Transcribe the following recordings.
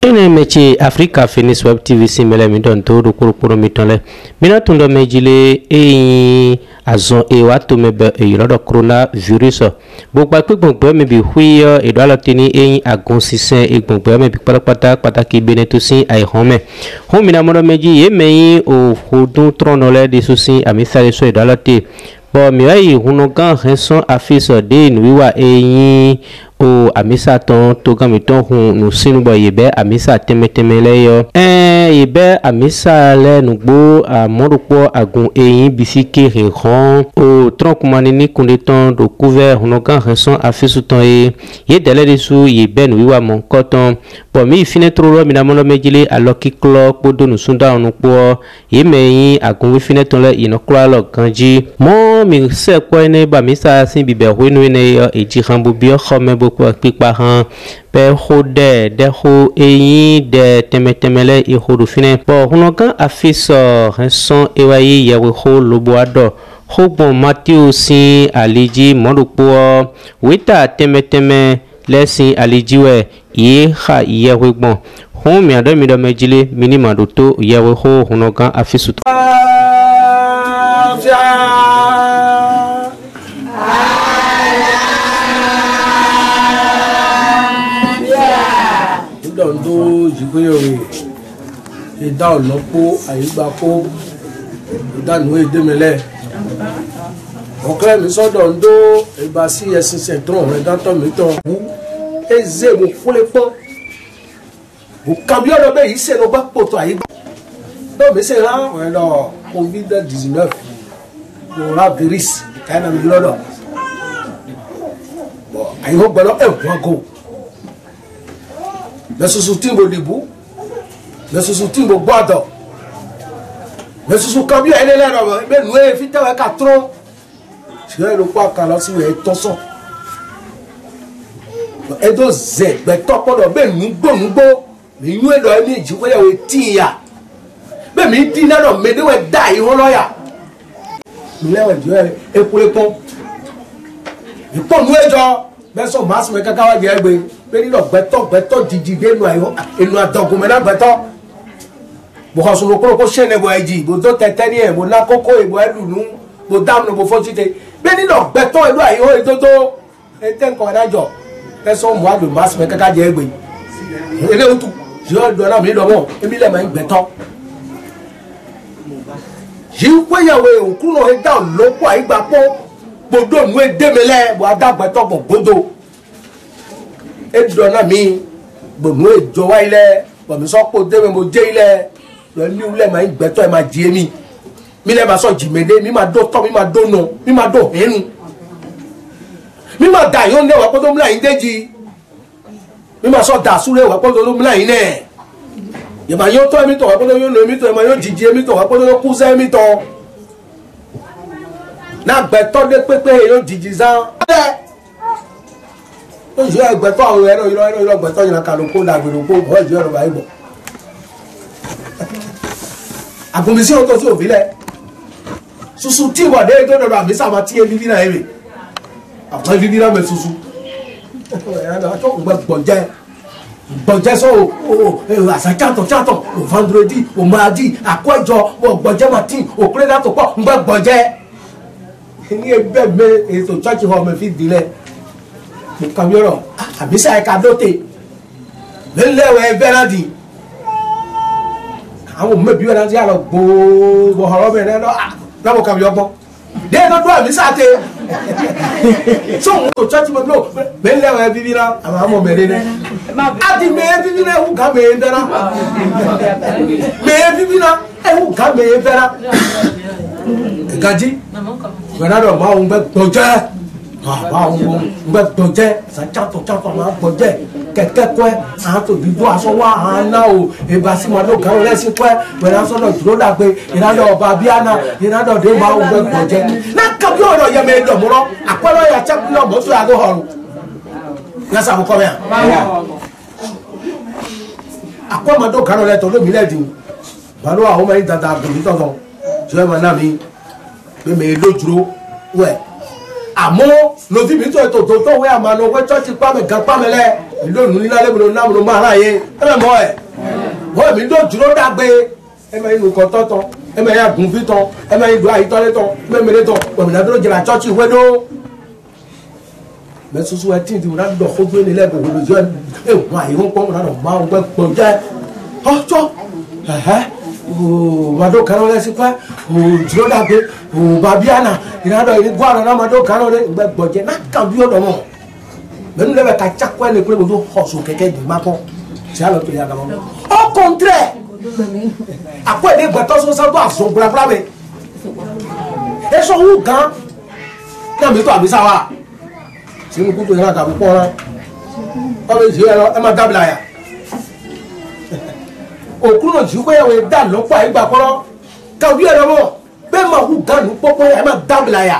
ene mechi Africa Phoenix Web TV simele mi don to rukuru mi tonle mina tundo mejile azon wa to mebe yodo coronavirus gbogbo pegbogbo mi bi huiyo edala tini agon sisen egbogbo mi bi pataki bene to sin aihome ho mina mo meji ye meyin o hodun tronole de susin ami sare so edala te bo mi ayi hunogan renson affiche de nuwa o amisa ton to gami ton hun no sinu bo yebe amisa temetemele yo yebe amisa le nugbo amorupo agun bisike reron o tronkumani ni kunde ton do couvert hunogan renson affiche ton ye dele de su yebe no wiwa mon koton bo mi fine trolo mi na mono mejile aloki klo podo no sunda onu po ye meyin agun wi fine ton le ino klo lo ganji mo mi se ko ene ba misa sin bibe hwenu ene eji rambo bio khome beaucoup pipa han pe hode de ho de temetemele e ho fine bo hunokan afiso renson ewayi yewe ho loboado ho bon Matthew sin aliji modupo wita temeteme lesin alijiwe ye kha yewe bon ho mi ado mi do mejile minima do to yewe ho hunokan afisu do jikoyo e da olopo ayigba ko da nu e demele okre mi so do ndo e ba si esin centron re da to mi to eze mo kule po o cambio do be ise no ba poto ayigba do me se la we do COVID-19 no la virus kana mi lodo bo ayi ho gbelo e wa go le susu timbo libu le susu timbo bodo le susu cambio ele le ro be nu e fi tewe ka tro se lo pa ka lo si we toso e do ze be to podo be nu gbo mi nu e do ni ji ko ya we ti ya be mi di na no me de we dai ho lo ya mi le we jo e kule pon ipo nu e jo be so mas me kaka wa je egbe pe ni lo gbeto didi de nu ayo enu adogun me na gbeto bo ko so lo ko sene bo eji bo do tete ni e bo na koko e bo elunu bo dam no bo fojite pe ni lo gbeto elu ayo e toto e ten ko dajo be so mo adu mas me kaka je egbe ele otu jo do na mi do mo emi le ma gbeto ji ko yawe okun no he da lopo aigba po bodo nu e demele bo adagbeto gbodo edona mi gbonu ejo wa ile bo mi so po deme mo je ile lo ni ule ma igbeto e ma ji emi mi le ma so jimede mi ma do to mi ma do no mi ma do henu mi ma da yon ne wa po do mla indeji mi ma so da sure wa po do mla ine ye ma yo to mi to wa po do yo no mi to e ma yo jiji mi to wa po do ku se mi to na gbeto de pepe yo jiji zan o je egbeto awon ero gbeto yin ka lo ko da gbero ko bo je ero ba igbo agunmi si o to si o bile susu ti wa de to do mi sa ma ti e bibi na ere apa bibi na me susu ya da to gbọ̀njẹ́ so o asa chato o vendredi o mardi akwejo o gbọ̀njẹ́ martin o kreda to po gbọ̀njẹ́ ni ebe me e to church hall me fi dile mo kamioro abisa e ka dote le lewe veradi àwọn me bi veradi alo gbo bo horo me no na mo kamio gbon de do do abisa te so to church me no le lewe bibira ama mo mere ne adi me bibira hu ga me ndara me bibira e hu ga me vera gaji Bernardo ma un be toje ma un be toje sa chato ma toje keke kwe a to bibo aso wa ana o e ba si ma do kan le si kwe we na so do duro da pe Bernardo ba biana Bernardo de ma un be toje na ka bi oro ye me do mo ro apolo ya chapu lo mo so ya go horu na sa mo ko me akwa ma do kan le to lo mi le di ba lo a o ma yin dada go ni to so je ma na mi be me lojuro we amo Novi mi to we amano we church pa me gan pa me le. Ilo nu ni lale mo na mo ma ra ye. E me mo e. Wo mi do dúró dagbe. E me inu ko toton. E me ya gun fi ton. E me do ayi tole ton. Me me le ton. Wo mi na do jira church we do. Me susu e tin di mo na do ko gbe ni le bo lo jo. E wa yi won po mo na do ma o gbe po je. Oh cho. Mado kano le sipa dúró dagbe babiana ina do ni gwa na mado kano le gbe gboje na kan bi odo mo me nu le be ka chakwa le kure mo do hoso keke di ma ko ti alo to ya ga mo au contraire après de gbeto so so do aso bra bra me e so wu gan na mi to abisa wa ti mu ku to ya ga po ran o le je e ma dabla ya okuno jiko ya we da lo pa igba koro ka wi ere mo be ma hu ganu popo e ma dabla ya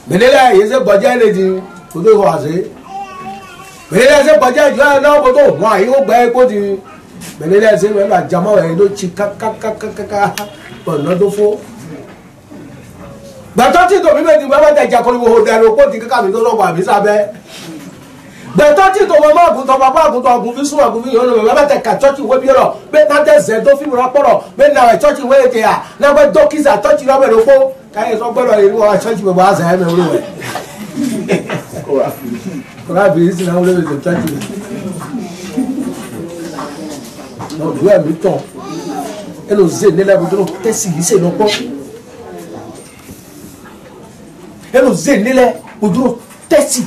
menela yeze boja le di odo ho ase menela se boja jo na bo to wa yi o gba epo di menela se we ba jama we lo chi ka bo no do fo gba to ti to mi be di baba da ja ko wo ho da ro po di ka mi to lo wa mi sabe gbẹ̀tọ́ tí tó mọ́ àgùntàn bàbá àgùntàn àgùn fi sún àgùn fi yọ̀ ọ́nà bàbá tẹ̀ ká chọ́ọ̀chì wé bí ọ̀rọ̀ bẹ́ẹ̀ náà tẹ̀ zẹ̀ tó fi mìíràn pọ̀rọ̀ bẹ́ẹ̀ náà ẹ̀ chọ́ọ̀chì wé ètè à náà bẹ́ẹ̀ dókítà chọ́ọ̀chì lọ́bẹ̀ ló kó káyé sọ gbọ́dọ̀ yìí wọ́n chọ́ọ̀chì bàbá àzà ẹ̀mẹ̀ wúlò wẹ̀. kọ́lá bìrì sí náà wúlò wẹ̀ tó chọ́ọ̀chì rẹ̀. lọ́dún ẹ̀mí tán ẹ lọ zè nílẹ̀ bó tó tẹ̀sí yìí sè lọ́pọ̀ ẹ lọ zè nílẹ̀ bó tó tẹ̀sí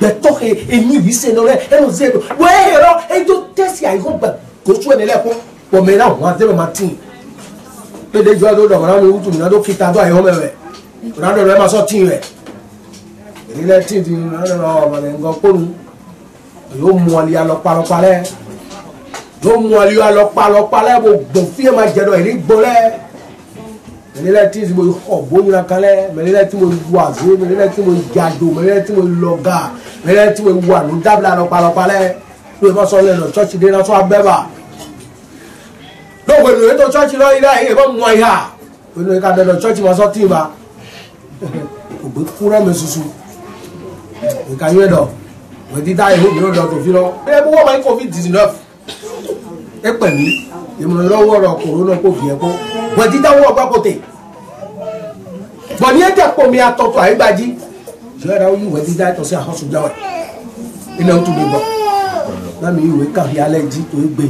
gbẹtọ ẹyin yìí ṣe lọ rẹ ẹnu ṣe lọ wẹ́ẹ́ ẹ̀rọ ẹjọ́ tẹ̀sí àìkọ́ gbà kó sún ẹni lẹ́kọ́ wọ́n mẹ́rin àwọn àtẹ́wọ̀n máa tì í péde jọ́ àdó dọ̀kọ̀rọ̀ mi wútu mi náà tó kíta tó àyẹ̀wò mẹ́rẹ̀ ìrànlọ́ rẹ máa sọ tì í rẹ̀ ìdílé tì í ti ìrànlọ́ ọ̀bọ̀lẹ̀ nǹkan kóru yóò mú ọlẹ́ alọ́pàlọ́pàlẹ́ yóò mú ọlẹ́ alọ́pàlọ́pàlẹ́ bò gbọ̀n fíyẹ́ máa jẹ̀dọ̀ ìrí gbọ́lẹ́ mẹlẹlẹ tí mo họ bóyá kalẹ mẹlẹlẹ tí mo wà sí mẹlẹlẹ tí mo jàdó mẹlẹlẹ tí mo lọgà mẹlẹlẹ tí mo wà ní dábìlà lọpàlọpàlẹ lóye má sọ lẹnu chọọchì dé náà sọ abẹ́bà lóògùn ènìyàn tó chọọchì lọ ilé ayé ìbọn mọ ìhà ènìyàn ká dẹdọ chọọchì má sọ tì í ba ògbé kúrẹ́ mi susu nǹkan yóò dọ̀ wọ́n ti dá ìhó mi lọ́dọ̀ tó fi lọ ẹ bó wọ́n máa ń COVID-19 ẹ pẹ̀lú ìmọ̀ràn lọ́wọ́ ọ̀rọ̀ kòrónà kò fi ẹ̀ kó wọ́n ti dáwọ́ ọgbà kòtè bọ̀ ní ẹ̀jẹ̀ pọ̀ mi àtọ̀tọ̀ àyígbájí ṣé ẹ̀rọ yìí wọ́n ti dá ẹ̀tọ́ sí àhọ́sùn jáwẹ̀ iná tó mi bọ̀ láàmì ìwé kàwé alẹ́ jí tó gbé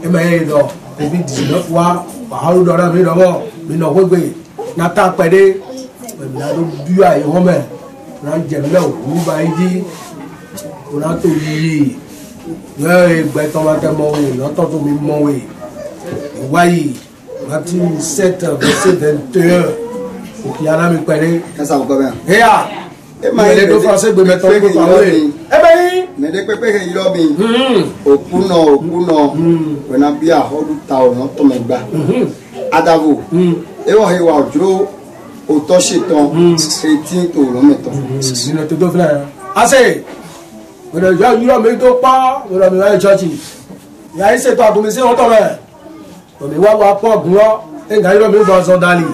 ẹ máa yẹ lọ COVID-19 fún wa wàhálù dọ̀rọ̀ mi lọ́wọ́ mi nà wégbé nàta pẹ̀lẹ́ ẹ̀mí náà ló bí àyè wọ́n mẹ́ náà jẹ̀mílẹ̀ òkú bá yí jí kò náà tó yí yẹ gbẹtọ ma tẹ mọ wei lọtọ tó mi mọ wei ìwáyé láti 7 verset 21 òkè ara mi pẹ̀lẹ́. kẹsàn án kọ́bẹ̀. ẹ̀yà ìmọ̀lẹ́ tó fọ́n ṣègbè mẹ́tọ́ tó fà wei. ẹ bẹ yín. mẹ́tẹ́ pépé kẹ́ yìí lọ́bìn. òkú nọ wẹ̀nà bí àhọ́dún ta ọ̀nà tọ̀mẹ̀gbà. adavo ewọ́ ìwà òjò òtọ́ ṣetán etí tó lọ́mẹ̀tọ́. nínú tó tó filẹ̀ yẹn. ase wọ́n yọ yúrọ̀ mi tó pa wọ́n mi wáyé chọ́ọ̀chì ìyá yìí ṣètò àgùnmi sí wọn tọ̀rọ̀ ẹ̀ òmí wá wá pọ̀ gùn lọ ẹ̀ǹgà yúrọ̀ mi gbọ́ sọ dálì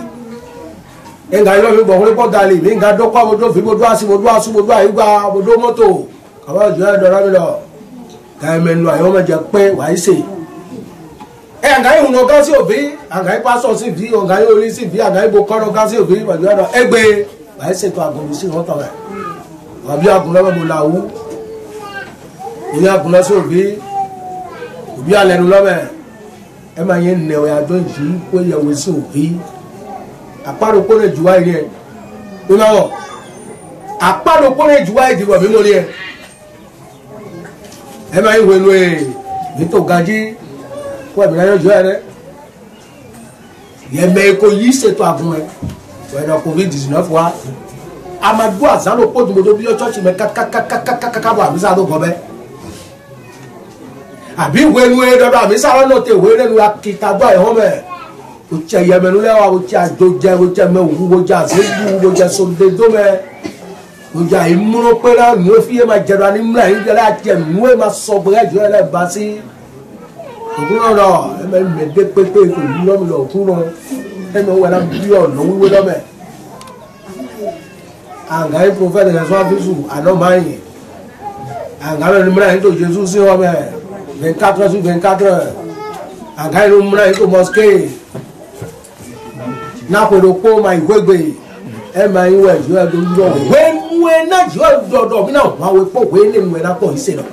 ẹ̀ǹgà yúrọ̀ mi gbọ́ wọlé pọ̀ dálì mi ń ga dọ́kọ́ mo dó fi mo dó àṣì mo dó àṣù mo dó àyígbá mo dó mọ́tò kàwé ọjọ́ ẹ̀ dọ́rọ́ mi lọ kàìmẹ̀nu àyọ̀ mẹ́jẹ pé wàá ṣe ẹ̀ǹgà yìí hùnà gán sí òbí àǹgà yìí pásọ̀ sí bí ọ̀ǹgà yìí orí sí bí àǹgà yìí bo kọ́rọ̀ gán sí òbí pẹ̀lú ẹ̀rọ ẹgbẹ́ wàá ṣètò àgùnmi sí wọn tọ̀rọ̀ ẹ̀ wàbí àgùnlọ́wọ́ mo làwú ní agunlọ sí òbí alẹ́nu lọ́mẹ̀ ẹ máa yẹn nẹ̀ ọ̀yà àjọ yìí kó yẹ̀wò sí òbí àpárò kó lè jù wáyé rí ẹ ó náà wọ̀ àpárò kó lè jù wáyé dìbò mímú rí ẹ ẹ máa yẹn wẹ̀lú ẹ nítò gajì kó ẹ̀mí láyé jù ẹ rẹ yẹ̀mẹ̀ kò yí ṣètò àgùn ẹ wẹ̀dọ̀ COVID-19 fún wa amadu azalo kó dùmọ̀dọ́ bí ọjọ́ ti mẹ́ kákákákákákáká bọ̀ àbí sáà ló gbọ́ bẹ́ẹ̀. Àbí ìwé nu ẹ dọdọ àmì sáré náà tẹ ìwé lẹnu akitagba ẹhọn mẹ o tẹ yẹmẹnu lẹwa o tẹ àjọjẹ o tẹ mẹ òwú o tẹ àzẹjú o tẹ sọdẹdọ mẹ o tẹ àìmúrò pẹlẹ nu efi yẹ ma jẹrọ ani múlẹ yìí jẹlẹ àti ẹnu ẹ ma sọ bóyá jọ ẹ lẹ ba sí òkú náà lọ ẹ mẹ mẹdẹ pépé kò ní lọmi lọ òkú náà ẹ mẹ wẹlẹ bí ọ̀nà wíwé lọmẹ Angai prophète de soit Jésus, anomai. Angai le mra into Jésus si homme 24 heures sur 24 heures. Angai le mra into mosquée. Na ko do ko mai gwegbe. E mai we jo do do. We na jo do mi na wa we po we ni we na po ise lo.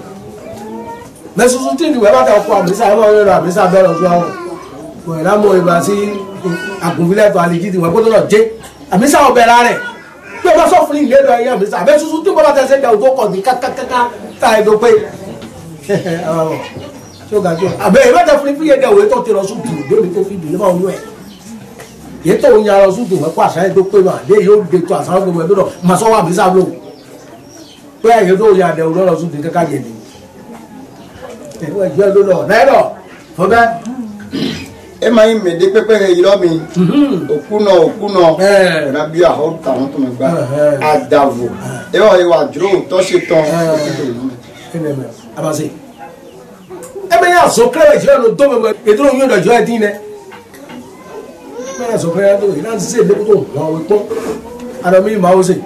Me susu tin ni we ba ta ko am sa mo yo am sa be lo so awon. We na mo iba si agunbile to aliji ti we ko do lo je. Ami sa obera re. Bí o bá sọ fún ilé lọ ẹyẹ mi sá abẹ́ tuntun tí mo bá tẹ̀sẹ̀ ìjà òjò kọ̀ ní kákákáká tá ẹ̀ ló pé tí ó ga jù abẹ́ ìwé tẹ fún ìfúyẹ́ dẹ̀ òwe tó ti lọ sùn tù lórí tó fi dùn ní máa ń yọ ẹ̀ yìí tó ń yan lọ sùn tù wọ́n kó àṣà yẹn tó pé mà lé yóò de tó àṣà gbogbo ẹ̀ tó lọ mà sọ wà mí sá lò pé ẹ̀yẹ tó yan àdẹ̀ òun lọ sùn tù káká yẹn ni ẹ̀wọ̀n ìjọ ló lọ náírà fọ́bẹ́. E ma yin mede pepe yiro mi okuno na bi a ho ta won to me gba adavo e o wa dro to se ton eneme abase e be ya so kre je no do me e dro yin do jo e din ne me ya so kre do ina se le ko wa we to ara mi ma o se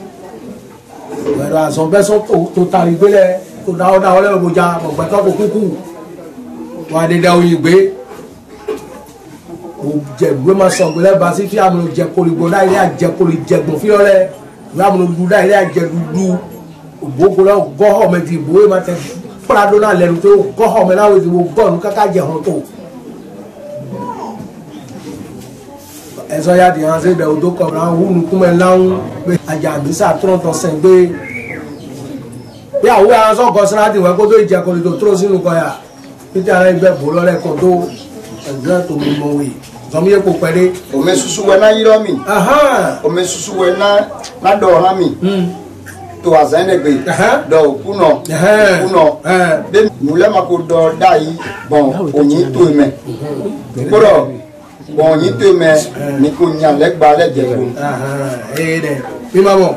we ra so be so to tari gbele to da o le bo ja mo gba to ko kuku wa de da oyin gbe jẹgbẹ ma sọ gbẹlẹ basi fi amúlò jẹ koligbo náà ilé àjẹ kolijẹgbọn fi ọlẹ ìwé amúlò du náà ilé àjẹ dudu ògbógbó náà gọhọ mẹti ìbòwé ma tẹ kpọlado náà lẹnu tó gọhọ mẹ náà wò ti wò gọnu kaka jẹ hàn tó ẹsọ ya di hàn sí ibẹ odò kọ náà wúnu kúmẹ láwọn pé àjàmbísà tọrọtọ sẹ gbé bí àwọn àwọn sọ gọ sinadì wọn kó tó ìjẹ kolijbo tó sínú kọyà pété ara ibẹ bò lọlẹ kọ tó ẹgbẹ tó mímọ wèé zomi ko pere o me susu we na yiro mi o me susu we na do ha mi to azane gbe do kuno be mule ma ko do dai bon oyin to me koro bon oyin to me ni ko nya le gba le je ko de mi ma mo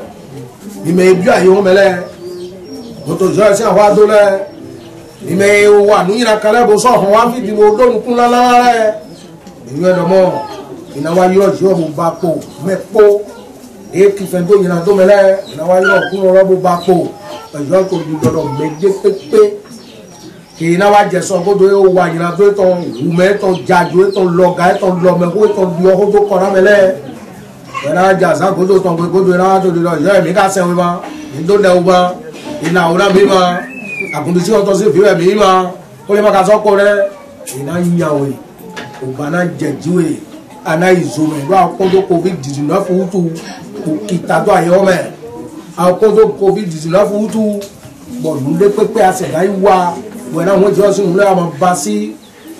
mi me bi ayo mele mo to jo se wa do le mi me wa nu ira kale bo so ho wa fi di mo do nu kun la la re ìwé ẹ̀dọ̀mọ́ ìnáwó ayọ́ ìṣọ́ bó bá pò mẹ́pọ̀ èkì fẹ́ tó yìnbọn tó mẹ́lẹ́ ìnáwó ayọ́ ọ̀kúnrún ọ̀rọ̀ bó bá pò ẹ̀jọ́ tó di dọ̀dọ̀ méje pépé kì í náwó àjẹsọ kótó yóò wá yìnbọn tó tán wùmẹ́ tán jájú tán lọ́gà tán lọ́mẹ́kó tán di ọkọ̀ tó kọ́ námẹ́lẹ́ ìnáwó àjàsá kótó tán kótó ìnáwó tó di lọ ìyá ẹ̀mí ká sẹ́wọ́n ma ìdódẹ́wò ma ìnáwó náà mi ma àkùndísí ọ̀tọ̀ sí ìfìwẹ̀ mi ma ó lè má ka sọ́kọ̀ rẹ ìnáwó yíyàwó yìí ògbàna jẹjúwe ana ìzòmẹ ló àkóńtó covid-19 fúwútú òkìtàdó àyẹwọmẹ àkóńtó covid-19 fúwútú bọ̀dúndé pépé àṣẹ̀dá ìwà wẹ̀ náà wọ́n jẹ́ ọ̀sìn ìwúlẹ̀ àmọ́ bá sí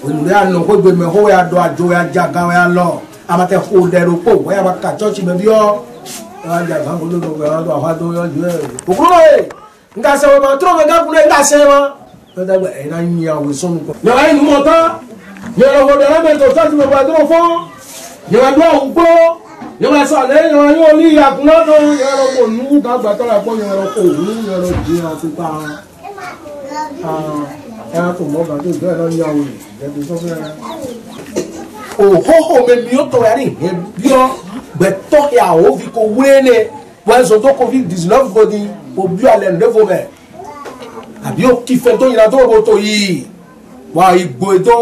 ìwúlẹ̀ àná kó gbẹmẹ kó wẹ́ àdó àjò wẹ́ àjàgà wẹ́ àlọ́ àmàtẹ́ kó dẹ̀rọ kó wẹ́ àmà ká chọ́ọ̀chì mẹ́bí ọ́ wẹ́ àjàgà kó ló wẹ́ àdó àwọn àdó yọ jù ẹ̀ òkúrò ẹ̀ nga sẹ́wọ́n ma tó lọ́wọ́ gákúrẹ́ nga sẹ́wọ́n lọ́dọ̀ ẹ̀ náà ń yan àwọn sọ́nù kọ́. yàrá yìí mọ̀ tán yàrá wọ́n dẹ̀ lábẹ́ chọ́ọ̀chì mẹ́bí àdó fún yàrá dó àwọn gbó yàrá sàlẹ̀ yàrá yóò ní ìyàkùnrin náà yàrá kò nù dàgbà tọ́lá pọ̀ yàrá kò nù yàrá jí àti pa ẹ̀rọ tó mọ̀ bàtò bẹ́ẹ̀ náà yà wò ẹ̀dù tó fẹ́ rẹ̀. òhóhó mi mi ó tọ́ ya ní ìhẹ́ bí ọ́ gbẹ̀tọ́ ya ó fi kó wúlé ní wọ́n sọ tó covid-19 kò ní òbí alẹ́ ní lẹ́fọ̀ mẹ́ àbí ó kí fẹ́ tó yìnbọn tó bó tó yìí wà ìgbò ètò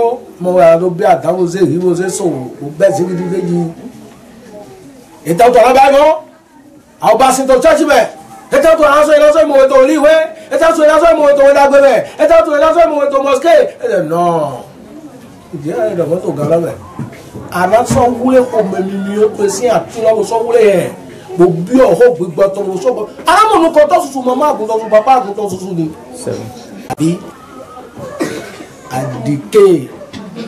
mọ̀ wà ló bí àdáwọ̀ ṣe ìwé ṣe sọ̀rọ̀ ó bẹ́ẹ̀ sí ibi méjì ètò ọ̀tọ̀ lábẹ́ mọ́ àwọn bá sin tó chọ́ọ̀chì bẹ́ẹ̀ ètò ọ̀tọ̀ ìránṣẹ́ ìránṣẹ́ ìmọ̀ ètò olíwé ètò ọ̀tọ̀ ìránṣẹ́ ìmọ̀ ètò ìdágbébẹ̀ ètò ọ̀tọ̀ ìránṣẹ́ ìmọ̀ ètò mosque ẹ̀dẹ̀ náà ìdí ẹ̀dẹ̀ mọ́tò gan lọ́bẹ̀ àná sọ́wúlé kò mẹ́mí mi ó pe sí àtúnlọ́wọ́ sọ́wúlé yẹn gbogbo ọ̀họ́ gbígbọ́ tó lọ sọ́gbọ́ arámọ̀nù kan tó tutù mọ́ máa gùntàn tutù bàbá àgùntàn tutù ni. àbí àdìkè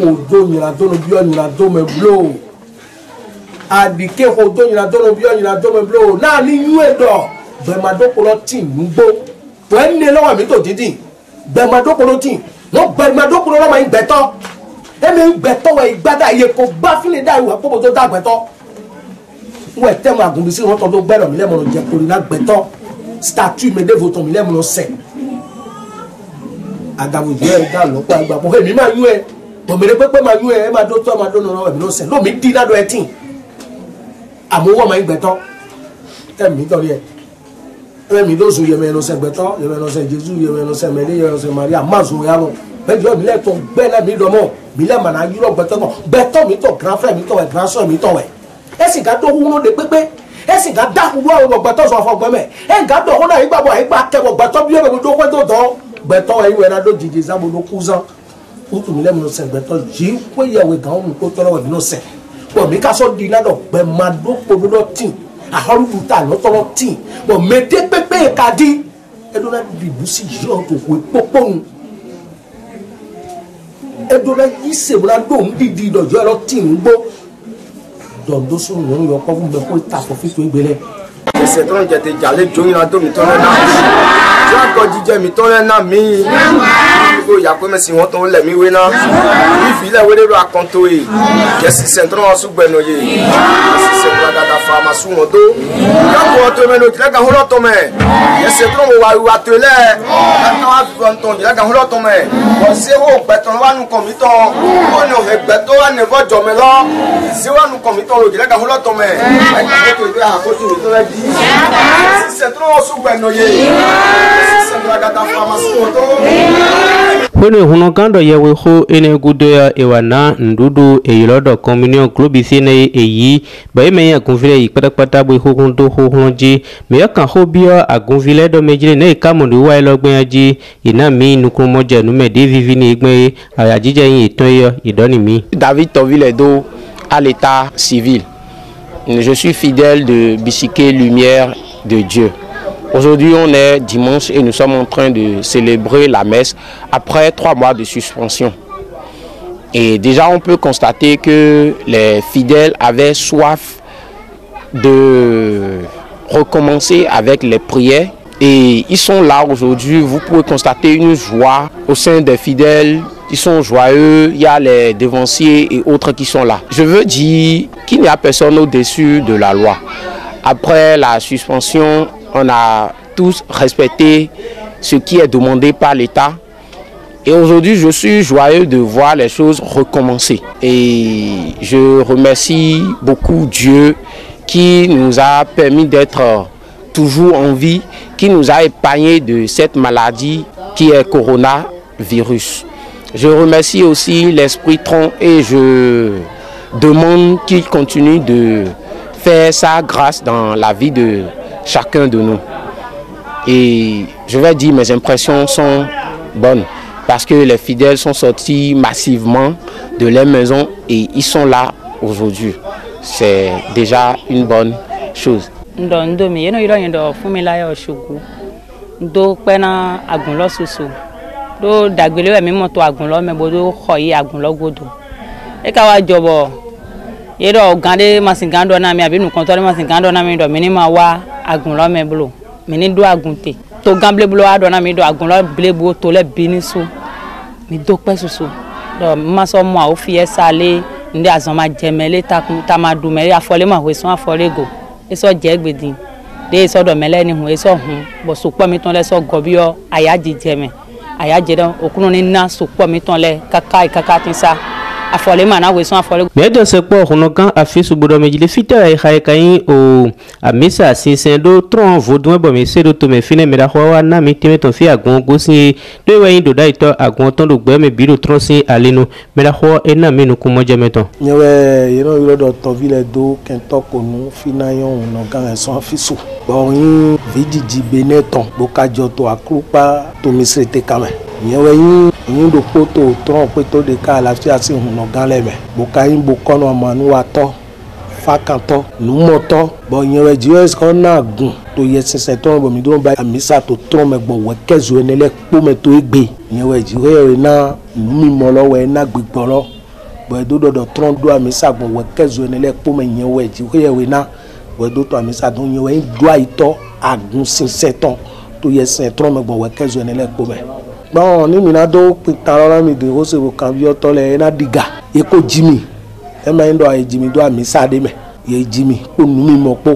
òjò yìnyín tó lọ bí ọ̀yìnlá tó mẹ́ bló àdìkè òjò yìnyín tó lọ bí ọ̀yìnlá tó mẹ́ bló náà ní yú ẹ̀dọ̀ gbẹ̀màdókòrò tì ń gbó wọ́n ń lé lọ́wọ́ mi tó dídì gbẹ̀màdókòrò tì wọ́n gbẹ̀màdókòrò lọ́wọ́ yìí gbẹ̀tọ́ ẹ̀mí gbẹ̀tọ́ wẹ̀ ìgbádà iye kò bá fílẹ̀ dá ìwà pọ́pọ́ tó dá gbẹ̀tọ́ wọ́n tẹ́ mọ́ àgùnbísí wọn tọ́ tó gbẹ́rọ̀ mi lẹ́mọ̀ọ́ jẹ kórè náà gbẹ̀tọ́ statue mi dé votọ̀ mi lẹ́mọ̀ọ́ sẹ̀ àdàwùjọ ẹ̀ dá lọ́pọ̀ àgbà pọ̀ èmi máa yún ẹ òmìnira pépé máa yún ẹ ẹ máa dó tó máa dó nínú ẹ̀mí ló sẹ̀ lómi dín ládọ̀ ẹ tì àmúwọ́ máa ń gbẹ̀tọ́ ẹ̀mí tọ́rí ẹ̀ mi do zo yeme no se gbeto yeme no se Jésus yeme no se Mary yeme no se Maria mazo ya no be jo mi le to gbe na mi do mo mi le mana yuro gbeto no gbeto mi to grand frère mi to we grand soeur mi to we e si ga do hu no de pepe e si ga da hu wo gbeto so fo gbe me e ga do hu na igba bo igba ke wo gbeto bi e be do ko do gbeto e we na do jiji za bo do kuzan o tu mi le no se gbeto ji ko ye we gan mu ko toro we no se bo mi ka so di na do gbe ma do ko do tin ahoru ta no toro tin bo me de pepe ka di e do na di busi yo to ko popon e do na yise mo na do ndidi dojo e lo tin gbo do so no yo ko fun be ko ta ko fi to igbele c'est ton jete jale joyin na do mi to na jo ko jije mi to na mi go ya ko me si won to le mi we na if ile we ro akonto e kesi centro asu gbeno ye kesi centro gada fama su won do ya ko to me no tira ga holo to me kesi centro mo wa to le na wa fi won to tira ga holo to me ko se wo gbe to wa nu komito ko ni o he gbe to wa ne bo jo me lo se wa nu komito ro tira ga holo to me e ka to be ha ko ti mi to le di kesi centro asu gbeno ye kesi centro gada fama su won do Pone huno kando yewe ho ene gudo ya ewana ndudu eyilodo communion club isine eyi ba eme ya gunvile ipatapata bo ho hundo ho hunji me ya kan ho bio agunvile do mejile ne ikamundu wa elogben aji ina mi nukun moje nume de vivi ni igbe ayajije yin iton yo idoni mi David Toviledo à l'état civil. Je suis fidèle de Bichiquet Lumière de Dieu. Aujourd'hui, on est dimanche et nous sommes en train de célébrer la messe après 3 mois de suspension. Et déjà, on peut constater que les fidèles avaient soif de recommencer avec les prières. Et ils sont là aujourd'hui. Vous pouvez constater une joie au sein des fidèles. Ils sont joyeux. Il y a les devanciers et autres qui sont là. Je veux dire qu'il n'y a personne au-dessus de la loi. Après la suspension, on a tous respecté ce qui est demandé par l'État. Et aujourd'hui, je suis joyeux de voir les choses recommencer. Et je remercie beaucoup Dieu qui nous a permis d'être toujours en vie, qui nous a épargnés de cette maladie qui est coronavirus. Je remercie aussi l'Esprit Tron et je demande qu'il continue de faire sa grâce dans la vie de chacun de nous. Et je vais dire, mes impressions sont bonnes parce que les fidèles sont sortis massivement de leur maison et ils sont là aujourd'hui. C'est déjà une bonne chose. Yedo gande masingando na mi abinu kontore masingando na mi do minima wa agunlo me blo mini do agunte to gamble blo ado na mi do agunlo blebo to le binisu mi do pe susu do ma so mo a fi esale ndi azon ma jemele ta ma du me afole ma we so afole go eso je gbedin de so do mele ni hu eso hun bo so po mi ton le so gobio ayaji jeme ayaje do okunu ni na so po mi ton le kaka tinsa afole mana we so afole me de se po hono kan afisu bodo mejile fita ai khai kai o amisa sinsendo tron vodun bo me sedo to me fine me da ho na mi teme to fi agun go si do we yin do da ito agun ton do gbe me biro tron si alenu me da ho ena me nu ku moje meton nyewe yero yoro do Toviledo kento konu finayon no kan so afisu bo yin vidiji beneton bo kajo to akrupa to mi sete kame nyewe yin do poto tron peto de ka la fi asi hun ganleme bokayin bokono manu wato fakanto numoto bo yenwe jiwes ko na gun to yesinse to bo mi do ba amisa to tron me gbo we kezu enele po me to egbe yenwe jiwe na mi mo lo we na gbegbo lo bo do do tron do amisa gbo we kezu enele po me yenwe jiwe na bo do to amisa do yenwe do aito agun sinse ton to yesin tron me gbo we kezu enele po me bon ni mina do pitara mi de o se wo kan bi oto le na diga e ko jimi e ma ndo ai jimi do amisa de me ye jimi ko nu mi mo po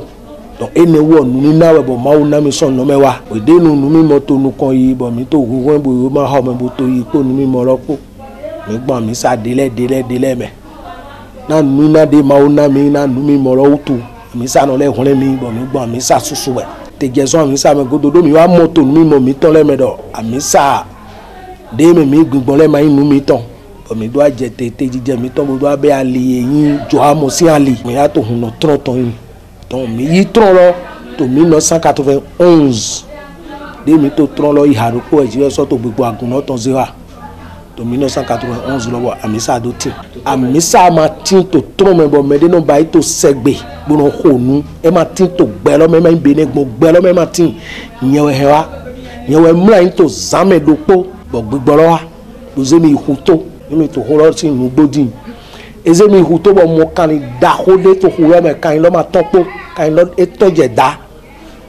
do ene wo nu ni na we bo ma wo na mi son no mewa o de nu mi mo to nu kan yi bo mi to gun won bo ma ha me bo to yi ko nu mi mo ro po mi gbon mi sa dele me na nu na de ma wo na mi na nu mi mo ro tu mi sa no le hun mi bo mi gbon mi sa susu we tegezo amisa me gododo mi wa moto mi mo mi ton le me do amisa de me mi gbon le ma inu mi ton o mi do aje tete jije mi ton bo do abe ali yin jo amo si ali mi ya to hun no tron ton yin ton mi yi tron lo to 1991 de mi to tron lo iharo ko eji so to gbogbo agun no ton zera to 1991 lo bo amisa do tin amisa ma tin to tron me bo me de no ba to segbe gboro honu e ma tin to gbe lo me ma be ne gbe lo me ma tin yen we hewa yen we mra yin to zame dopo bo gbigbo lo wa do ze mi huto mi to ho lo tin nu gbodin eze mi huto bo mo kan da hode to hu me kan lo ma topo kan lo e toje da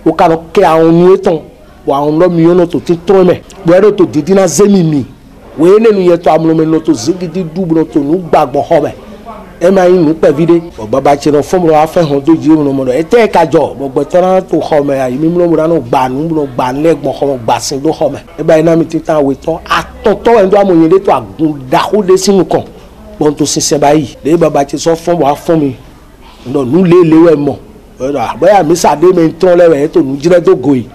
o kan ke awon nu eton wa awon lo mi ono to tin tron me bo ero to didina zemi mi we ne nu ye to amlo me no to zigidi dubro to nu gbagbo ho me e ma yin nu pe vide baba che no fomro afa hon to ji no mo do e te ka jo gbogbo tan to ho me ayi mi mo no gba nu no gba legbon ho gba sin do ho me e ba ina mi ti tan we to atoto en do amoyin de to agun da ho de sinu kan bon to sinse bayi de baba che so fon wa fon mi ndo nu le we mo boya mi sa de me ton le we to nu jire to goyi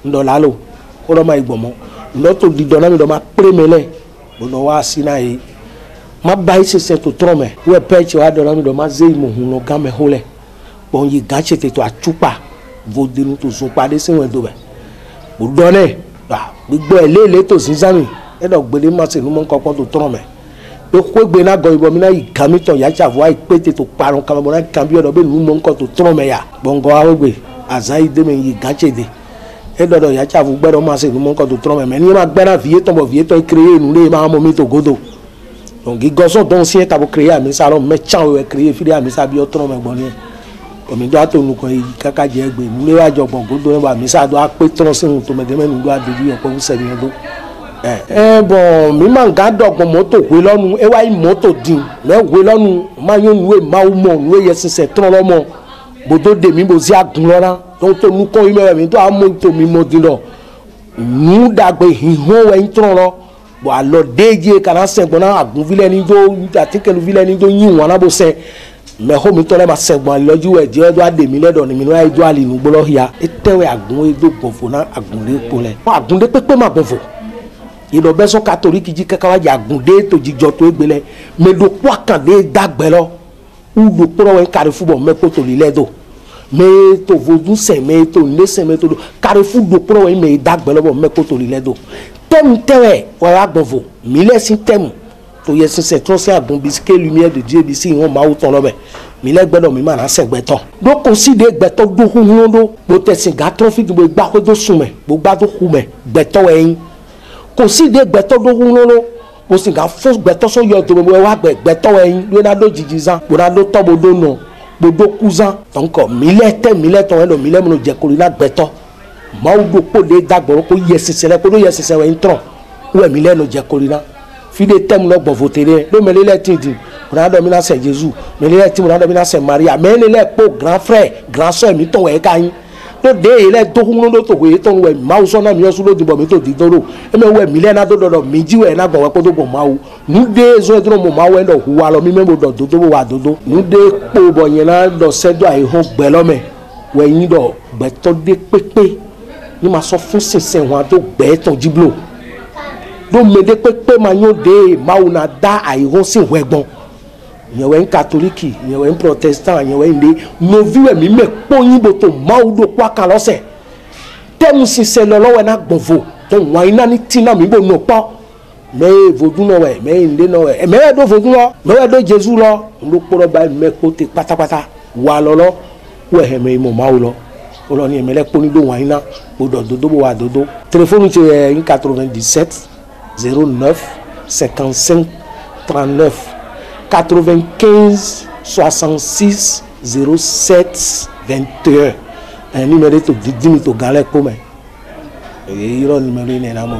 ndo la lo ko lo ma igbomo ndo to di do na mi do ma premele bo no wa sina yi ma bai se to trome we peche wa do na mi do ma zei mo hun no ga me hole bon yi ga chete to achupa vo de nu to so pade se wen do be bo do ne gbigbo ele to sinzami e do gbele ma se nu mo nkan to trome pe ko gbe na go ibo mi na yi ga mi ton ya chavu ai pete to parun kan mo na kan bi o do be nu mo nkan to trome ya bongo wa gbe azai de me yi ga chete e do ya chavu gbe do ma se nu mo nkan to trome me ni ma gbe na vie ton créer nu le ma mo mi to godo donc igoso don si ta bo créer ami sa lo me chan we créer fi ami sa bi o trome gbon ni o mi do ato nu kan yi kaka je gbe nu le wa jo gbon godo ni ba mi sa do a pe tron si nu to me de me nu do a doju yo ko se mi do bon mi ma ga dogbon moto we lonu e wa moto din me we lonu ma yon nu e ma o mo nu e yesin tron lo mo bodo de mi bo si agun lora to to nu ko mi mi to amu to mi mo din lo nu dagbe hihun we tron lo bo a lo deje kana segbon na agun vile ni do atikelu vile ni do yin won na bo se me ho mi to le ma segbon loju e je do ade mi ledo ni mi no ai do ali nu gbolo ya e tewe agun e do gbonfo na agun le po le agun de pepe ma gbonfo ilo beso catholique ji kaka ja gunde to jijo to egbele me do kwa kan de dagbe lo u do pro wen Carrefour bo me ko to li ledo me to vodun se me to nese me to Carrefour do pro wen me dagbe lo bo me ko to li ledo tem tewe wa agbovo mi le sin tem to yesin se tro se agun bisque lumière de Dieu bisi won ma o ton lo be mi le gbedo mi ma na se gbeton do ko si de gbeton do hun do bo tesin ga traffic bo gba ko do sun me bo gba do hu me gbeton wen kò sí de gbẹtọ do hun lolo kò sí ga fo gbẹtọ so yo to mo wa gbẹtọ ẹyin lo na do jijizan bo na do to bo do no bo do kuzan donc milete elo mile mo je ko ri na gbẹtọ ma o do po de dagboro ko yesisele ko do yesise we ntron we mile no je ko ri na fi de tem lo gbo votere lo mele le tin din na do mi na se Jesus mele le tin na do mi na se Maria mele le po grand frère grand sœur mi to we ka yin no de ile to hun no to we to we ma o so na mi o su lo dibo mi to di doro e me we mi le na do do mi ji we na gbo we ko do bo ma o nu de zo dro mo ma we ndo hu wa lo mi me mo do do wa do nu de po bo yen na do sedo ai ho gbe lo me we yin do gbe to de pepe ni ma so fun sinsin wa do gbe ton jiblo do me de pepe ma yo de ma o na da ai ho sin we gbon yen we catholique yen we protestant yen we nde no viwe mi me poyin bo to maudo kwa kan lose tem si se lo we na gbovo to wan ina ni tina mi bo no po me vodun no we me nde no we me do vodun lo me we do Jesus lo ndo poro ba me ko te patapata wa lo we he me mo maulo o lo ni me le poni do wan ina bo do bo wa do téléphone ti 97 09 55 39 95 66 07 21 un numéro to dimi to galé comme et il y a un numéro